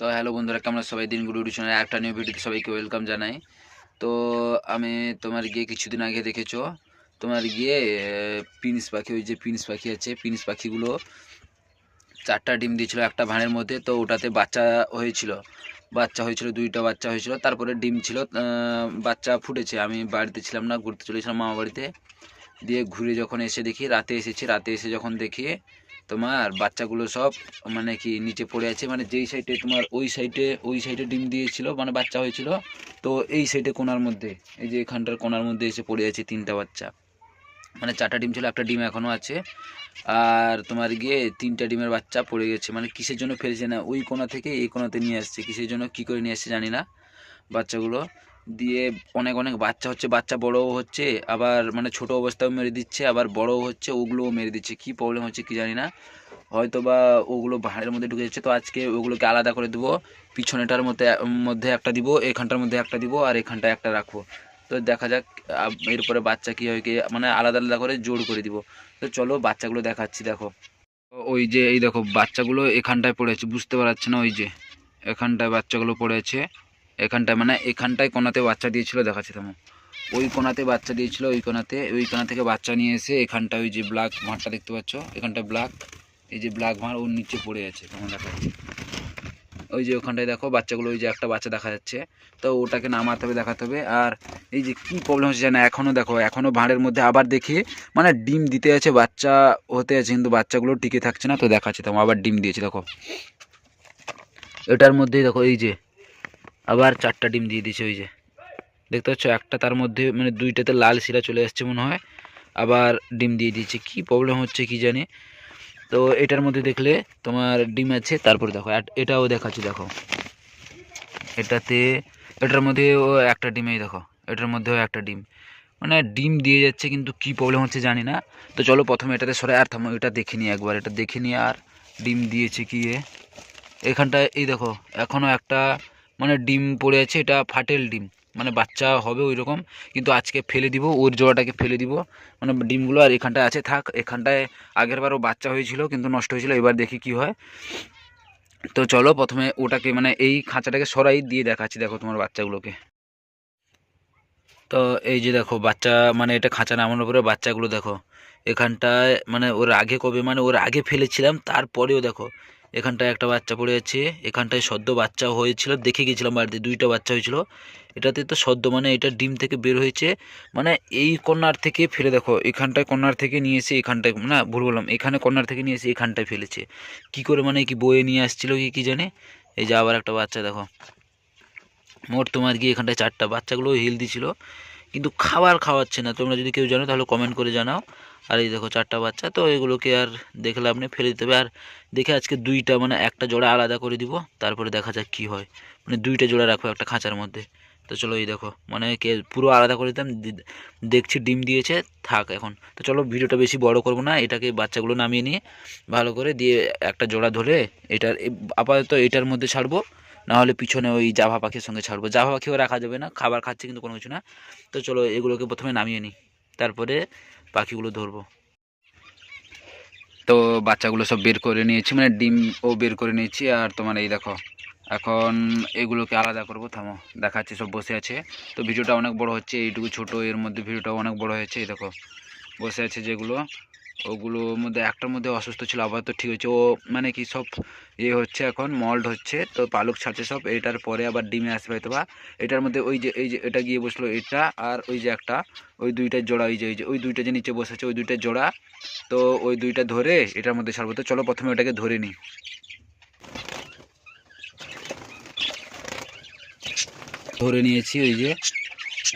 তো হ্যালো বন্ধুরা, কেমন সবাই? দিন গুড চ্যানেলে একটা নিউ ভিডিওতে সবাইকে ওয়েলকাম জানাই। তো আমি তোমার গিয়ে কিছুদিন আগে দেখেছো তোমার গিয়ে পিনিস পাখি, ওই যে পিনিস পাখি আছে, পিনিস পাখিগুলো 4টা ডিম দিয়েছিল একটা ভাঁড়ের মধ্যে। তো ওটাতে বাচ্চা হয়েছিল 2টা বাচ্চা হয়েছিল, তারপরে ডিম ছিল, বাচ্চা ফুটেছে। আমি বাড়িতে ছিলাম না, ঘুরতে চলেছিলাম মামা বাড়িতে। দিয়ে ঘুরে যখন এসে দেখি, রাতে এসেছি, রাতে এসে যখন দেখি তোমার বাচ্চাগুলো সব মানে কি নিচে পড়ে আছে। মানে যেই সাইডে তোমার ওই সাইডে ডিম দিয়েছিল, মানে বাচ্চা হয়েছিল, তো এই সাইডে কোণার মধ্যে, এই যে এখানটার কোণার মধ্যে এসে পড়ে আছে 3টা বাচ্চা। মানে 4টা ডিম ছিল, একটা ডিম এখনও আছে। আর তোমার গিয়ে 3টা ডিমের বাচ্চা পড়ে গেছে। মানে কিসের জন্য ফেলছে না, ওই কোণা থেকে এই কোণাতে নিয়ে আসছে, কিসের জন্য কী করে নিয়ে আসছে জানি না বাচ্চাগুলো। দিয়ে অনেক অনেক বাচ্চা হচ্ছে, বাচ্চা বড়ও হচ্ছে, আবার মানে ছোট অবস্থাও মেরে দিচ্ছে, আবার বড়ও হচ্ছে, ওগুলোও মেরে দিচ্ছে। কি প্রবলেম হচ্ছে কি জানি না, হয়তো বা ওগুলো ভাঁড়ের মধ্যে ঢুকে যাচ্ছে। তো আজকে ওগুলোকে আলাদা করে দেবো, পিছনেটার মধ্যে একটা দিব, এখানটার মধ্যে একটা দিব, আর এখানটায় একটা রাখবো। তো দেখা যাক এরপরে বাচ্চা কী হয়, কি মানে আলাদা আলাদা করে জোড় করে দিব। তো চলো বাচ্চাগুলো দেখাচ্ছি। দেখো ওই যে এই দেখো বাচ্চাগুলো এখানটায় পড়েছে, বুঝতে পারছে না, ওই যে এখানটায় বাচ্চাগুলো পড়েছে, এখানটায় মানে এখানটায় কোনাতে বাচ্চা দিয়েছিল, দেখাচ্ছি তেমন ওই কোনাতে বাচ্চা দিয়েছিল, ওই কোনা থেকে বাচ্চা নিয়ে এসে এখানটায় ওই যে ব্ল্যাক ভাঁড়টা দেখতে পাচ্ছ, এখানটায় ব্ল্যাক, এই যে ব্ল্যাক ভাঁড় ওর নিচে পড়ে আছে, তেমন দেখাচ্ছি। ওই যে ওখানটায় দেখো বাচ্চাগুলো, ওই যে একটা বাচ্চা দেখা যাচ্ছে, তো ওটাকে নামাতে হবে, দেখাতে হবে। আর এই যে কী প্রবলেম হচ্ছে জানা, এখনও দেখো, এখনও ভাঁড়ের মধ্যে আবার দেখি মানে ডিম দিতে আছে, বাচ্চা হতে আছে, কিন্তু বাচ্চাগুলো টিকে থাকছে না। তো দেখাচ্ছে তেমন আবার ডিম দিয়েছে, দেখো এটার মধ্যেই দেখো, এই যে আবার 4টা ডিম দিয়ে দিয়েছে। ওই যে দেখতে পাচ্ছ, একটা তার মধ্যে মানে 2টাতে লাল শিরা চলে আসছে মনে হয়, আবার ডিম দিয়ে দিয়েছে। কি প্রবলেম হচ্ছে কি জানি। তো এটার মধ্যে দেখলে তোমার ডিম আছে, তারপরে দেখো এটাও দেখাচ্ছি, দেখো এটার মধ্যেও একটা ডিমেই দেখো, এটার মধ্যেও একটা ডিম, মানে ডিম দিয়ে যাচ্ছে, কিন্তু কি প্রবলেম হচ্ছে জানি না। তো চলো প্রথমে এটাতে সরে, আর থামো, এটা দেখে নিই একবার, এটা দেখে নিই। আর ডিম দিয়েছে কি এখানটায়, এই দেখো এখনও একটা মানে ডিম পড়ে আছে, এটা ফাটেল ডিম, মানে বাচ্চা হবে ওই রকম, কিন্তু আজকে ফেলে দিব, ওর জোড়াটাকে ফেলে দিব, মানে ডিমগুলো। আর এখানটায় আছে, থাক। এখানটায় আগেরবারও বাচ্চা হয়েছিল কিন্তু নষ্ট হয়েছিল, এবার দেখি কি হয়। তো চলো প্রথমে ওটাকে মানে এই খাঁচাটাকে সরাই দিয়ে দেখাচ্ছি, দেখো তোমার বাচ্চাগুলোকে। তো এই যে দেখো বাচ্চা, মানে এটা খাঁচা নামানোর পরে বাচ্চাগুলো দেখো এখানটায়, মানে ওর আগে কবে, মানে ওর আগে ফেলেছিলাম, তারপরেও দেখো এখানটায় একটা বাচ্চা পড়ে আছে, এখানটায় সদ্য বাচ্চা হয়েছিল, দেখে গেছিলাম বাড়িতে 2টা বাচ্চা হয়েছিল। এটাতে তো সদ্য, মানে এটা ডিম থেকে বের হয়েছে, মানে এই কর্নার থেকে ফেলে দেখো, এখানটায় কর্নার থেকে নিয়ে এসে এখানটায়, না ভুল বললাম, এখানে কর্নার থেকে নিয়ে এসে এখানটায় ফেলেছে। কি করে, মানে কি বয়ে নিয়ে আসছিল কি জানে। এই যে আবার একটা বাচ্চা দেখো, মোট তোমার গিয়ে এখানটায় 4টা, বাচ্চাগুলো হেলদি ছিল, কিন্তু খাবার খাওয়াচ্ছে না। তোমরা যদি কেউ জানো তাহলে কমেন্ট করে জানাও। আর এই দেখো 4টা বাচ্চা, তো এগুলোকে আর দেখলে আপনি ফেলে দিতে হবে। আর দেখে আজকে 2টা, মানে একটা জোড়া আলাদা করে দিব, তারপরে দেখা যাক কি হয়। মানে 2টা জোড়া রাখবো একটা খাঁচার মধ্যে। তো চলো এই দেখো, মানে কে পুরো আলাদা করে দিতাম, দেখছি ডিম দিয়েছে, থাক এখন। তো চলো ভিডিওটা বেশি বড় করব না, এটাকে বাচ্চাগুলো নামিয়ে নিয়ে ভালো করে দিয়ে একটা জোড়া ধরে এটার আপাতত এটার মধ্যে ছাড়বো, নাহলে পিছনে ওই জাভা পাখির সঙ্গে ছাড়বো। জাভা পাখিও রাখা যাবে না, খাবার খাচ্ছে কিন্তু কোনো কিছু না। তো চলো এগুলোকে প্রথমে নামিয়ে নিই, তারপরে পাখিগুলো ধরবো। তো বাচ্চাগুলো সব বের করে নিয়েছি, মানে ডিমও বের করে নিয়েছি। আর তোমার এই দেখো এখন এগুলোকে আলাদা করবো, থামো দেখাচ্ছি, সব বসে আছে। তো ভিডিওটা অনেক বড় হচ্ছে, এইটুকু ছোট, এর মধ্যে ভিডিওটা অনেক বড় হয়েছে। এই দেখো বসে আছে যেগুলো, ওগুলোর মধ্যে একটার মধ্যে অসুস্থ ছিল, আবার তো ঠিক হচ্ছে। ও মানে কি সব হচ্ছে, এখন মল্ড হচ্ছে, তো পালক ছাড়ছে সব। এটার পরে আবার ডিমে আসবে হয়তো বা। এটার মধ্যে এই যে এটা গিয়ে বসলো, এটা আর ওই যে একটা, ওই 2টার জোড়া, ওই 2টা যে নিচে বসেছে, ওই 2টার জোড়া। তো ওই 2টা ধরে এটার মধ্যে ছাড়বো। তো চলো প্রথমে ওটাকে ধরে নিই। ধরে নিয়েছি, ওই যে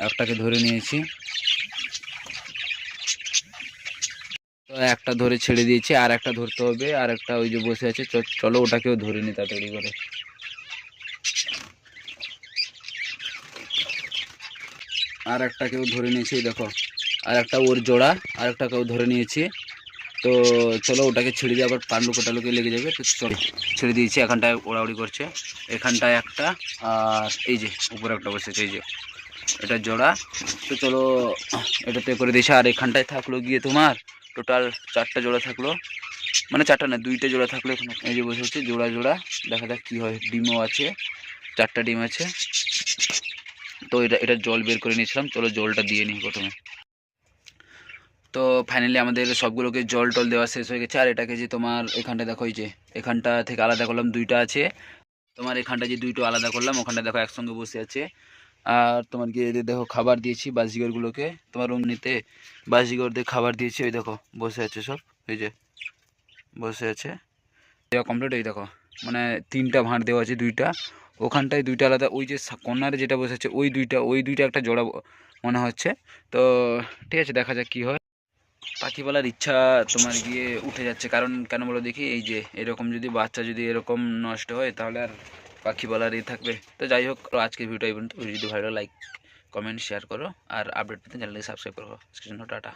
একটাকে ধরে নিয়েছি, তো একটা ধরে ছেড়ে দিয়েছি, আর একটা ধরতে হবে, আর একটা ওই যে বসে আছে, চলো ওটাকেও ধরে নিই তাড়াতাড়ি করে। আর একটাকেও ধরে নিয়েছি, দেখো আর একটা ওর জোড়া, আর একটাকেও ধরে নিয়েছি। তো চলো ওটাকে ছেড়ে দিয়ে, আবার পান্ডু কোটালুকে লেগে যাবে। তো চলো ছেড়ে দিয়েছি, এখানটায় ওড়াউড়ি করছে, এখানটায় একটা, আর এই যে উপরে একটা বসেছে, এই যে এটা জোড়া। তো চলো এটাতে করে দিয়েছি। আর এখানটায় থাকলো গিয়ে তোমার টোটাল 4টা জোড়া থাকলো, মানে 4টা না 2টা জোড়া থাকলে এখানে এই যে বসে হচ্ছে জোড়া জোড়া, দেখা যাক কী হয়। ডিমও আছে, 4টা ডিম আছে। তো এটা জল বের করে নিয়েছিলাম, চলো জলটা দিয়ে নিই প্রথমে। তো ফাইনালি আমাদের সবগুলোকে জল টল দেওয়া শেষ হয়ে গেছে। আর এটাকে যে তোমার এখানটা দেখো, এই যে এখানটা থেকে আলাদা করলাম, 2টা আছে। তোমার এখানটা যে 2টো আলাদা করলাম, ওখানটা দেখো একসঙ্গে বসে আছে। আর তোমার কি এদের দেখো খাবার দিয়েছি বাজিগরগুলোকে, তোমার অমনিতে বাজিগরদের খাবার দিয়েছি। ওই দেখো বসে আছে সব, এই যে বসে আছে, দেওয়া কমপ্লিট। এই দেখো মানে 3টা ভাঁড় দেওয়া আছে, 2টা ওখানটায়, 2টা আলাদা। ওই যে কর্নারে যেটা বসে আছে ওই দুইটা একটা জোড়া মনে হচ্ছে। তো ঠিক আছে, দেখা যাক কী হয়। পাখি পালার ইচ্ছা তোমার গিয়ে উঠে যাচ্ছে, কারণ কেন বলো দেখি, এই যে এরকম যদি বাচ্চা যদি এরকম নষ্ট হয় তাহলে আর পাখি পালার থাকবে। তো যাই হোক, আজকের ভিডিওটা এই পর্যন্ত। যদি ভালো লাইক কমেন্ট শেয়ার করো, আর আপডেট পেতে চ্যানেলকে সাবস্ক্রাইব করো। আজকের জন্য টাটা।